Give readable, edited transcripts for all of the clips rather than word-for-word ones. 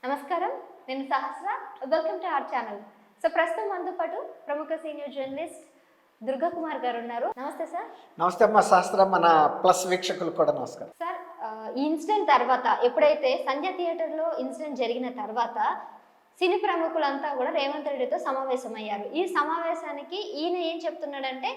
నమస్కారం, నేను Sahasra. Welcome to our channel. So ప్రస్తుతం మనతో పాటు ప్రముఖ సీనియర్ జర్నలిస్ట్ దుర్గా కుమార్ గారు ఉన్నారు. నమస్తే సార్. నమస్తే అమ్మ శాస్త్రం. మన ప్లస్ వీక్షకులు కూడా నమస్కారం సార్. ఈ ఇన్సిడెంట్ తర్వాత, ఎప్పుడైతే సంధ్య థియేటర్లో ఇన్సిడెంట్ జరిగిన తర్వాత సినీ ప్రముఖులంతా కూడా రేవంత్ రెడ్డితో సమావేశమయ్యారు. ఈ సమావేశానికి ఈయన ఏం చెప్తున్నాడంటే,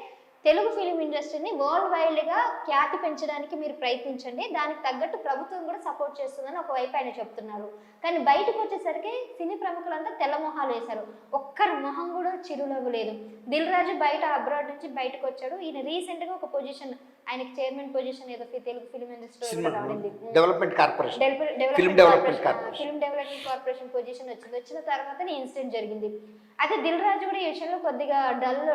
తెలుగు ఫిలిం ఇండస్ట్రీని వరల్డ్ వైడ్గా ఖ్యాతి పెంచడానికి మీరు ప్రయత్నించండి, దానికి తగ్గట్టు ప్రభుత్వం కూడా సపోర్ట్ చేస్తుందని ఒకవైపు ఆయన చెప్తున్నారు. కానీ బయటకు వచ్చేసరికి సినీ ప్రముఖులంతా తెల్ల మొహాలు వేశారు. ఒక్కరి మొహం కూడా చిరునవ్వు లేదు. దిల్ రాజు బయట అబ్రాడ్ నుంచి బయటకు వచ్చాడు. ఈయన రీసెంట్గా ఒక పొజిషన్, ఆయనకి చైర్మన్ పొజిషన్ ఏదో తెలుగు ఫిలిం ఇండస్ట్రీ రావడింది, development corporation, film development corporation position వచ్చింది. వచ్చిన తర్వాత ఈ ఇన్సిడెంట్ జరిగింది. అయితే దిల్ రాజు కూడా ఈ విషయంలో కొద్దిగా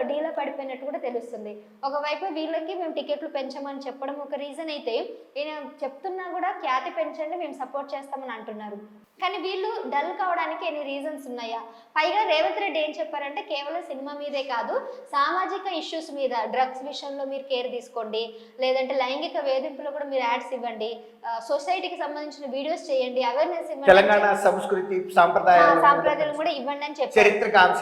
డీలా పడిపోయినట్టు కూడా తెలుస్తుంది. ఒకవైపు వీళ్ళకి మేము టికెట్లు పెంచామని చెప్పడం ఒక రీజన్ అయితే, ఈయన చెప్తున్నా కూడా ఖ్యాతి పెంచండి, మేము సపోర్ట్ చేస్తామని అంటున్నారు. కానీ వీళ్ళు డల్ కావడానికి ఎన్ని రీజన్స్ ఉన్నాయా? పైగా రేవంత్ రెడ్డి ఏం చెప్పారంటే, కేవలం సినిమా మీదే కాదు, సామాజిక ఇష్యూస్ మీద, డ్రగ్స్ విషయంలో మీరు కేర్ తీసుకోండి, లేదంటే లైంగిక వేధింపులో కూడా మీరు యాడ్స్ ఇవ్వండి, సొసైటీకి సంబంధించిన వీడియోస్ చేయండి, అవేర్నెస్ ఇవ్వండి, తెలంగాణ సంస్కృతి సాంప్రదాయాలు కూడా ఇవ్వండి అని చెప్పారు.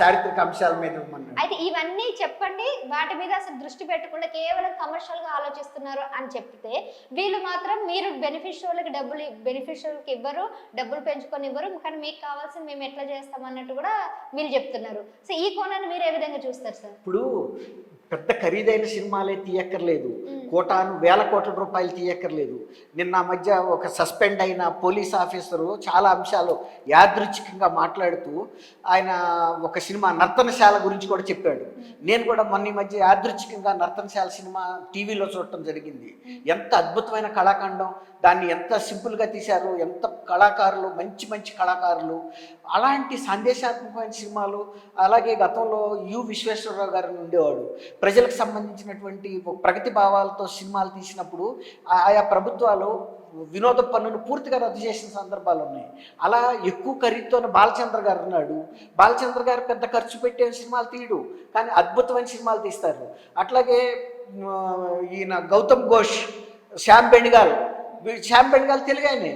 చారిత్రక అంశాల మీద. అయితే ఇవన్నీ చెప్పండి, వాటి మీద అసలు దృష్టి పెట్టకుండా కేవలం కమర్షియల్ గా ఆలోచిస్తున్నారు అని చెప్తే, వీళ్ళు మాత్రం మీరు బెనిఫిషియర్లకి ఇవ్వరు, డబ్బులు పెంచుకొని ఇవ్వరు, కానీ మీకు కావాల్సింది మేము ఎట్లా చేస్తాం అన్నట్టు కూడా వీళ్ళు చెప్తున్నారు. సో ఈ కోణాన్ని మీరు ఏ విధంగా చూస్తారు సార్? ఇప్పుడు పెద్ద ఖరీదైన సినిమాలే తీయక్కర్లేదు, కోటాను వేల కోట్ల రూపాయలు తీయక్కర్లేదు. నిన్న మధ్య ఒక సస్పెండ్ అయిన పోలీస్ ఆఫీసరు చాలా అంశాలు యాదృచ్ఛికంగా మాట్లాడుతూ ఆయన ఒక సినిమా నర్తనశాల గురించి కూడా చెప్పాడు. నేను కూడా మొన్న మధ్య యాదృచ్ఛికంగా నర్తనశాల సినిమా టీవీలో చూడటం జరిగింది. ఎంత అద్భుతమైన కళాఖండం, దాన్ని ఎంత సింపుల్గా తీశారు, ఎంత కళాకారులు, మంచి మంచి కళాకారులు, అలాంటి సందేశాత్మకమైన సినిమాలు. అలాగే గతంలో విశ్వేశ్వరరావు గారు ఉండేవాడు, ప్రజలకు సంబంధించినటువంటి ప్రగతి భావాలతో సినిమాలు తీసినప్పుడు ఆయా ప్రభుత్వాలు వినోద పన్నును పూర్తిగా రద్దు చేసిన సందర్భాలు ఉన్నాయి. అలా ఎక్కువ ఖరీదుతో బాలచంద్ర గారు ఉన్నాడు. బాలచంద్ర గారు పెద్ద ఖర్చు పెట్టే సినిమాలు తీయడు, కానీ అద్భుతమైన సినిమాలు తీస్తారు. అట్లాగే ఈయన గౌతమ్ ఘోష్, శ్యామ్ బెంగాల్ తెలుగు ఆయనే.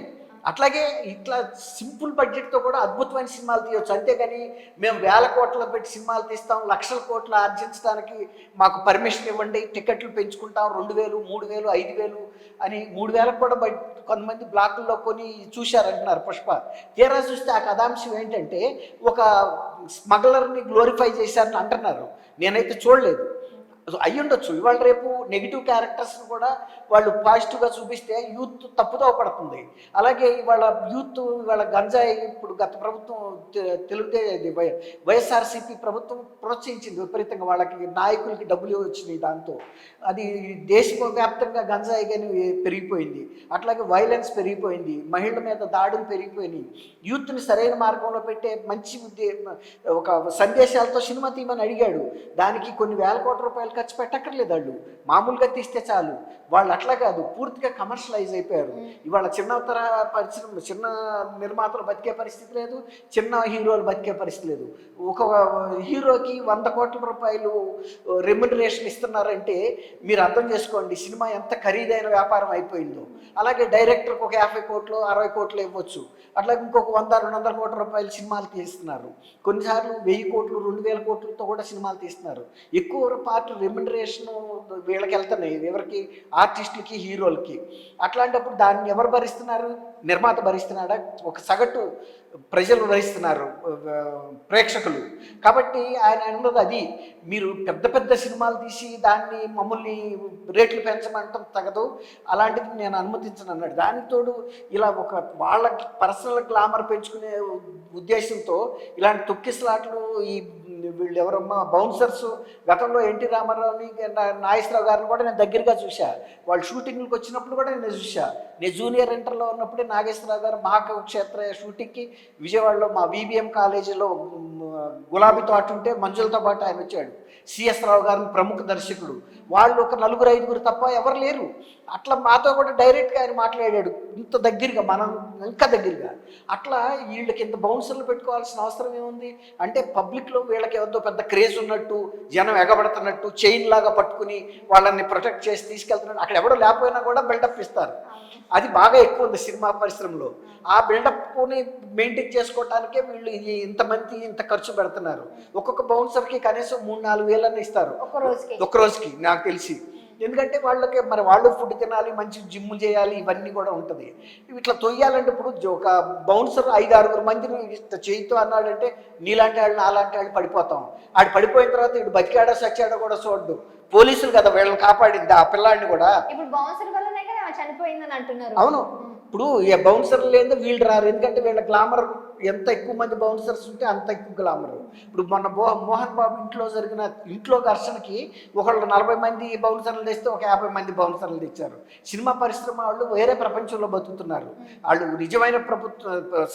అట్లాగే ఇట్లా సింపుల్ బడ్జెట్తో కూడా అద్భుతమైన సినిమాలు తీయవచ్చు. అంతేగాని మేము వేల కోట్లు పెట్టి సినిమాలు తీస్తాం, లక్షల కోట్లు ఆర్జించడానికి మాకు పర్మిషన్ ఇవ్వండి, టికెట్లు పెంచుకుంటాం, 2000, 3000, 5000 అని 3000 కూడా కొంతమంది బ్లాకుల్లో కొని చూశారంటున్నారు పుష్ప. తీరా చూస్తే ఆ కథాంశం ఏంటంటే, ఒక స్మగ్లర్ని గ్లోరిఫై చేశారని అంటున్నారు. నేనైతే చూడలేదు, అయ్యుండొచ్చు. ఇవాళ రేపు నెగిటివ్ క్యారెక్టర్స్ని కూడా వాళ్ళు పాజిటివ్గా చూపిస్తే యూత్ తప్పుదోవ పడుతుంది. అలాగే ఇవాళ యూత్ ఇవాళ గంజాయి, ఇప్పుడు గత ప్రభుత్వం వైఎస్ఆర్సీపీ ప్రభుత్వం ప్రోత్సహించింది విపరీతంగా, వాళ్ళకి నాయకులకి డబ్బులు వచ్చినాయి, దాంతో అది దేశవ్యాప్తంగా గంజాయి కానీ పెరిగిపోయింది. అట్లాగే వైలెన్స్ పెరిగిపోయింది, మహిళల మీద దాడులు పెరిగిపోయినాయి. యూత్ని సరైన మార్గంలో పెట్టే మంచి ఒక సందేశాలతో సినిమా తీయమని అడిగాడు. దానికి కొన్ని వేల కోట్ల రూపాయలు ఖర్చు పెట్టక్కర్లేదు, వాళ్ళు మామూలుగా తీస్తే చాలు. వాళ్ళు అట్లా కాదు, పూర్తిగా కమర్షియలైజ్ అయిపోయారు. ఇవాళ చిన్నతర పరిశ్రమ, చిన్న నిర్మాతలు బతికే పరిస్థితి లేదు, చిన్న హీరోలు బతికే పరిస్థితి లేదు. ఒక హీరోకి 100 కోట్ల రూపాయలు రెమ్యునరేషన్ ఇస్తున్నారంటే మీరు అర్థం చేసుకోండి సినిమా ఎంత ఖరీదైన వ్యాపారం అయిపోయిందో. అలాగే డైరెక్టర్కి ఒక 50 కోట్లు 60 కోట్లు ఇవ్వచ్చు. అట్లాగే ఇంకొక 100-200 కోట్ల రూపాయలు సినిమాలు తీస్తున్నారు. కొన్నిసార్లు 1000 కోట్లు 2000 కోట్లతో కూడా సినిమాలు తీస్తున్నారు. ఎక్కువ పార్ట్ రెమ్యునరేషన్ వీళ్ళకి వెళ్తున్నాయి, ఎవరికి? ఆర్టిస్టులకి, హీరోలకి. అట్లాంటప్పుడు దాన్ని ఎవరు భరిస్తున్నారు? నిర్మాత భరిస్తున్నాడా? ఒక సగటు ప్రజలు భరిస్తున్నారు, ప్రేక్షకులు. కాబట్టి ఆయన అన్నది అది, మీరు పెద్ద పెద్ద సినిమాలు తీసి దాన్ని మమ్మల్ని రేట్లు పెంచమంటాం తగదు, అలాంటిది నేను అనుమతించను అన్నాడు. దానికి తోడు ఇలా ఒక వాళ్ళకి పర్సనల్ గ్లామర్ పెంచుకునే ఉద్దేశంతో ఇలాంటి తొక్కిసలాట్లు, ఈ వీళ్ళు ఎవరమ్మా బౌన్సర్స్, గతంలో ఎన్టీ రామారావుని, నాగేశ్వరరావు గారిని కూడా నేను దగ్గరగా చూసా. వాళ్ళు షూటింగ్లకు వచ్చినప్పుడు కూడా నేను చూసా. నేను జూనియర్ ఇంటర్లో ఉన్నప్పుడే నాగేశ్వరరావు గారు మహాక్షేత్ర షూటింగ్కి విజయవాడలో మా విబిఎం కాలేజీలో గులాబీ తోట ఉంటే మంజులతో పాటు ఆయన వచ్చాడు. సిఎస్ రావు గారిని ప్రముఖ దర్శకుడు, వాళ్ళు ఒక 4-5 తప్ప ఎవరు లేరు. అట్లా మాతో కూడా డైరెక్ట్గా ఆయన మాట్లాడాడు, ఇంత దగ్గరగా, మనం ఇంకా దగ్గరగా. అట్లా వీళ్ళకి ఇంత బౌన్సర్లు పెట్టుకోవాల్సిన అవసరం ఏముంది అంటే, పబ్లిక్లో వీళ్ళకి ఏదో పెద్ద క్రేజ్ ఉన్నట్టు, జనం ఎగబడుతున్నట్టు, చైన్ లాగా పట్టుకుని వాళ్ళని ప్రొటెక్ట్ చేసి తీసుకెళ్తున్నట్టు, అక్కడ ఎవడో లేకపోయినా కూడా బిల్డప్ ఇస్తారు. అది బాగా ఎక్కువ ఉంది సినిమా పరిశ్రమలో. ఆ బిల్డప్ని మెయింటైన్ చేసుకోవటానికే వీళ్ళు ఇంతమంది ఇంత ఖర్చు పెడుతున్నారు. ఒక్కొక్క బౌన్సర్కి కనీసం 3-4 వేలన్నీ ఇస్తారు ఒక రోజుకి నాకు తెలిసి. ఎందుకంటే వాళ్ళకి మరి వాళ్ళు ఫుడ్ తినాలి, మంచి జిమ్ చేయాలి, ఇవన్నీ కూడా ఉంటుంది. ఇట్లా తొయ్యాలంటే ఇప్పుడు ఒక బౌన్సర్ 5-6 మందిని చేయితో అన్నాడంటే నీలాంటి వాళ్ళు నాలాంటి వాళ్ళు పడిపోతాం. ఆడు పడిపోయిన తర్వాత ఇటు బతికాడో సచ్చాడో కూడా చూడ్డు. పోలీసులు కదా వీళ్ళని కాపాడింది, ఆ పిల్లాడిని కూడా. ఇప్పుడు బౌన్సర్ వల్లనే కదా చనిపోయిందని అంటున్నారు. అవును, ఇప్పుడు బౌన్సర్లు లేదు వీళ్ళు రారు. ఎందుకంటే వీళ్ళ గ్లామర్, ఎంత ఎక్కువ మంది బౌన్సర్స్ ఉంటే అంత ఎక్కువ గ్లామర్. ఇప్పుడు మొన్న మోహన్ బాబు ఇంట్లో ఘర్షణకి ఒకళ్ళు 40 మంది బౌన్సర్లు తెస్తే ఒక 50 మంది బౌన్సర్లు తెచ్చారు. సినిమా పరిశ్రమ వాళ్ళు వేరే ప్రపంచంలో బతుకుతున్నారు. వాళ్ళు నిజమైన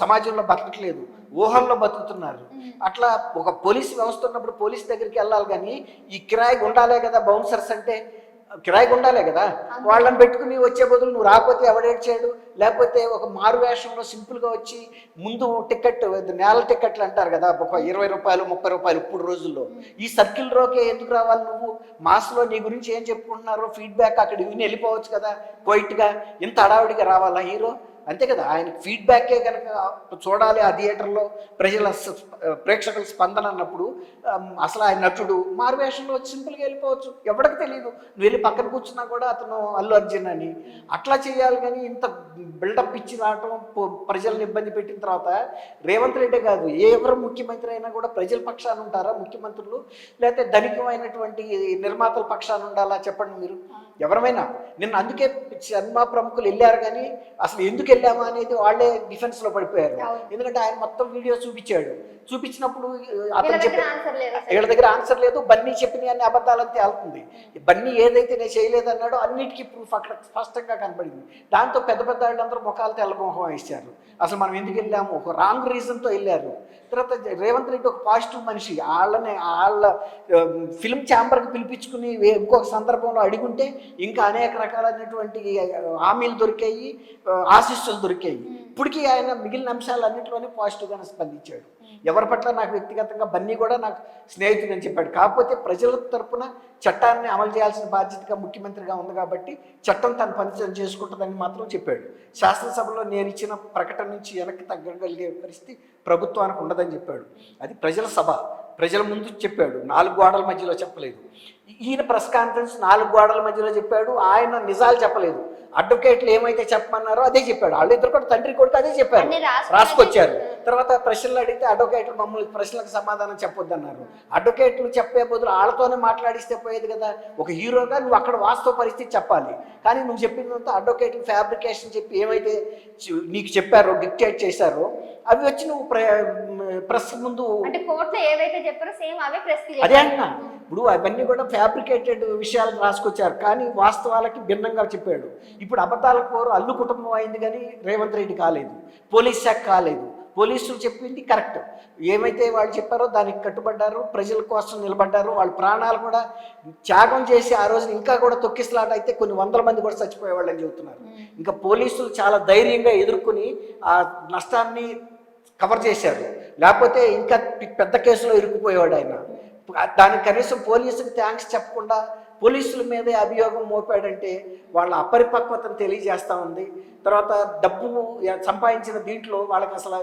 సమాజంలో బతకట్లేదు, ఊహల్లో బతుకుతున్నారు. అట్లా ఒక పోలీస్ వ్యవస్థ ఉన్నప్పుడు పోలీస్ దగ్గరికి వెళ్ళాలి, కానీ ఈ కిరాయి ఉండాలే కదా బౌన్సర్స్ అంటే. కిరాయికి ఉండాలే కదా, వాళ్ళని పెట్టుకుని వచ్చే బదులు నువ్వు రాకపోతే ఎవడేడ్చాడు, లేకపోతే ఒక మారు వేషంలో సింపుల్గా వచ్చి ముందు టికెట్, నేల టికెట్లు అంటారు కదా, ఒక 20 రూపాయలు 30 రూపాయలు ఇప్పుడు రోజుల్లో. ఈ సర్కిల్లోకే ఎందుకు రావాలి నువ్వు? మాస్లో నీ గురించి ఏం చెప్పుకుంటున్నారో ఫీడ్బ్యాక్ అక్కడ విని వెళ్ళిపోవచ్చు కదా క్వైట్గా. ఇంత హడావిడిగా రావాలా హీరో? అంతే కదా, ఆయనకి ఫీడ్బ్యాకే కనుక చూడాలి ఆ థియేటర్లో ప్రేక్షకుల స్పందన అన్నప్పుడు. అసలు ఆయన నటుడు మారువేషంలో వచ్చి సింపుల్గా వెళ్ళిపోవచ్చు, ఎవరికి తెలియదు. నువ్వు వెళ్ళి పక్కన కూర్చున్నా కూడా అతను అల్లు అర్జున్ అని. అట్లా చేయాలి, కానీ ఇంత బిల్డప్ ఇచ్చి రావటం, ప్రజలను ఇబ్బంది పెట్టిన తర్వాత రేవంత్ రెడ్డి కాదు, ఎవరు ముఖ్యమంత్రి అయినా కూడా ప్రజల పక్షాన ఉంటారా ముఖ్యమంత్రులు? లేకపోతే ధనికమైనటువంటి నిర్మాతల పక్షాన ఉండాలా చెప్పండి మీరు? ఎవరమైనా. నిన్న అందుకే సినిమా ప్రముఖులు వెళ్ళారు, కానీ అసలు ఎందుకు వెళ్ళామా అనేది వాళ్ళే డిఫెన్స్లో పడిపోయారు. ఎందుకంటే ఆయన మొత్తం వీడియో చూపించినప్పుడు అతను వీళ్ళ దగ్గర ఆన్సర్ లేదు. బన్నీ చెప్పిన అన్ని అబద్ధాలని తేలుతుంది. బన్నీ ఏదైతే నేను చేయలేదన్నాడో అన్నిటికీ ప్రూఫ్ అక్కడ స్పష్టంగా కనపడింది. దాంతో పెద్ద పెద్ద వాళ్ళందరూ ముఖాలు తెల్లమోహం వేశారు. అసలు మనం ఎందుకు వెళ్ళాము, ఒక రాంగ్ రీజన్తో వెళ్ళారు. తర్వాత రేవంత్ రెడ్డి ఒక పాజిటివ్ మనిషి, వాళ్ళ ఫిల్మ్ ఛాంబర్కి పిలిపించుకుని ఇంకొక సందర్భంలో అడిగుంటే ఇంకా అనేక రకాలైనటువంటి హామీలు దొరికాయి, ఆశీస్సులు దొరికాయి. ఇప్పటికీ ఆయన మిగిలిన అంశాలన్నింటిలోనే పాజిటివ్గానే స్పందించాడు. ఎవరి పట్ల నాకు వ్యక్తిగతంగా బన్నీ కూడా నాకు స్నేహితుడు అని చెప్పాడు. కాకపోతే ప్రజల తరపున చట్టాన్ని అమలు చేయాల్సిన బాధ్యతగా ముఖ్యమంత్రిగా ఉంది కాబట్టి చట్టం తన పని చేసుకుంటుందని మాత్రం చెప్పాడు. శాసనసభలో నేను ఇచ్చిన ప్రకటన నుంచి వెనక్కి తగ్గగలిగే పరిస్థితి ప్రభుత్వానికి ఉండదని చెప్పాడు. అది ప్రజల సభ, ప్రజల ముందు చెప్పాడు, 4 గోడల మధ్యలో చెప్పలేదు. ఈయన ప్రెస్ కాన్ఫరెన్స్ 4 గోడల మధ్యలో చెప్పాడు. ఆయన నిజాలు చెప్పలేదు. అడ్వకేట్లు ఏమైతే చెప్పమన్నారో అదే చెప్పాడు. వాళ్ళు ఇద్దరు కూడా తండ్రి కొడుకు అదే చెప్పారు, రాసుకొచ్చారు. తర్వాత ప్రశ్నలు అడిగితే అడ్వకేట్లు మమ్మల్ని ప్రశ్నలకు సమాధానం చెప్పొద్దన్నారు. అడ్వకేట్లు చెప్పే బదులు వాళ్ళతోనే మాట్లాడిస్తే పోయేది కదా. ఒక హీరోగా నువ్వు అక్కడ వాస్తవ పరిస్థితి చెప్పాలి, కానీ నువ్వు చెప్పినంత అడ్వకేట్లు ఫ్యాబ్రికేషన్ చెప్పి ఏమైతే నీకు చెప్పారో, డిక్టేట్ చేశారో అవి వచ్చి నువ్వు ప్రెస్ ముందు అదే అంటున్నా. ఇప్పుడు అవన్నీ కూడా ఫ్యాబ్రికేటెడ్ విషయాలు రాసుకొచ్చారు, కానీ వాస్తవాలకి భిన్నంగా చెప్పాడు. ఇప్పుడు అబద్ధాల కోరు అల్లు కుటుంబం అయింది, కానీ రేవంత్ రెడ్డి కాలేదు, పోలీస్ శాఖ కాలేదు. పోలీసులు చెప్పింది కరెక్ట్, ఏమైతే వాళ్ళు చెప్పారో దానికి కట్టుబడ్డారు, ప్రజల కోసం నిలబడ్డారు. వాళ్ళ ప్రాణాలు కూడా త్యాగం చేసి ఆ రోజు ఇంకా కూడా తొక్కిసలాట అయితే కొన్ని 100 మంది కూడా చచ్చిపోయేవాళ్ళని చెబుతున్నారు. ఇంకా పోలీసులు చాలా ధైర్యంగా ఎదుర్కొని ఆ నష్టాన్ని కవర్ చేశారు, లేకపోతే ఇంకా పెద్ద కేసులో ఇరుక్కుపోయేవాడు ఆయన. దానికి కనీసం పోలీసులకు థ్యాంక్స్ చెప్పకుండా పోలీసుల మీదే అభియోగం మోపాడంటే వాళ్ళ అపరిపక్వతను తెలియజేస్తూ ఉంది. తర్వాత డబ్బు సంపాదించిన దీంట్లో వాళ్ళకి అసలు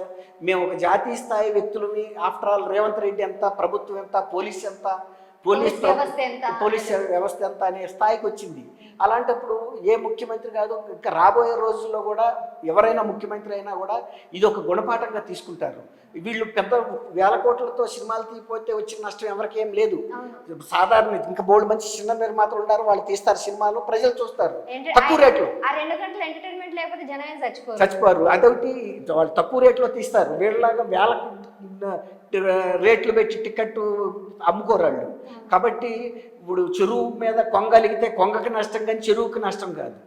మేము ఒక జాతీయ స్థాయి వ్యక్తులని, ఆఫ్టర్ ఆల్ రేవంత్ రెడ్డి ఎంత, ప్రభుత్వం ఎంత, పోలీస్ ఎంత, పోలీస్ వ్యవస్థ ఎంత అనే స్థాయికి వచ్చింది. అలాంటప్పుడు ఏ ముఖ్యమంత్రి కాదు, ఇంకా రాబోయే రోజుల్లో కూడా ఎవరైనా ముఖ్యమంత్రి అయినా కూడా ఇది ఒక గుణపాఠంగా తీసుకుంటారు. వీళ్ళు పెద్ద 1000 కోట్లతో సినిమాలు తీయకపోతే వచ్చిన నష్టం ఎవరికి ఏం లేదు. సాధారణ ఇంకా బోల్డ్ మంచి చిన్న నిర్మాతలు ఉన్నారు, వాళ్ళు తీస్తారు సినిమాలు, ప్రజలు చూస్తారు తక్కువ రేట్లు, చచ్చిపోరు. అదొకటి, వాళ్ళు తక్కువ రేట్లో తీస్తారు. వీళ్ళలాగా 1000 రేట్లు పెట్టి టికెట్ అమ్ముకోరాళ్ళు. కాబట్టి ఇప్పుడు చెరువు మీద కొంగలిగితే కొంగకి నష్టం, కానీ చెరువుకి నష్టం కాదు.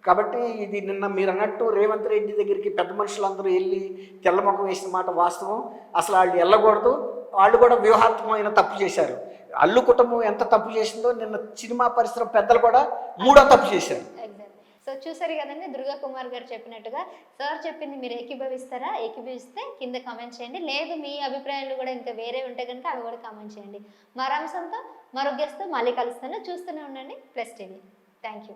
కాబట్టి ఇది నిన్న మీరు అన్నట్టు రేవంత్ రెడ్డి దగ్గరికి పెద్ద మనుషులందరూ వెళ్ళి తెల్లముఖం వేసిన మాట వాస్తవం. అసలు వాళ్ళు వెళ్ళకూడదు, వాళ్ళు కూడా వ్యూహాత్మకమైన తప్పు చేశారు. అల్లు కుటుంబం ఎంత తప్పు చేసిందో నిన్న సినిమా పరిశ్రమ పెద్దలు కూడా మూడో తప్పు చేశారు. సో చూసారు కదండి, దుర్గా కుమార్ గారు చెప్పినట్టుగా సార్ చెప్పింది మీరు ఏకీభవిస్తారా? ఏకీభవిస్తే కింద కామెంట్ చేయండి, లేదు మీ అభిప్రాయాలు కూడా ఇంకా వేరే ఉంటే కనుక అవి కూడా కామెంట్ చేయండి. మరో అంశంతో మరో గెస్ట్తో మళ్ళీ కలుస్తాను. చూస్తూనే ఉండండి ప్లస్ టీవీ. Thank you.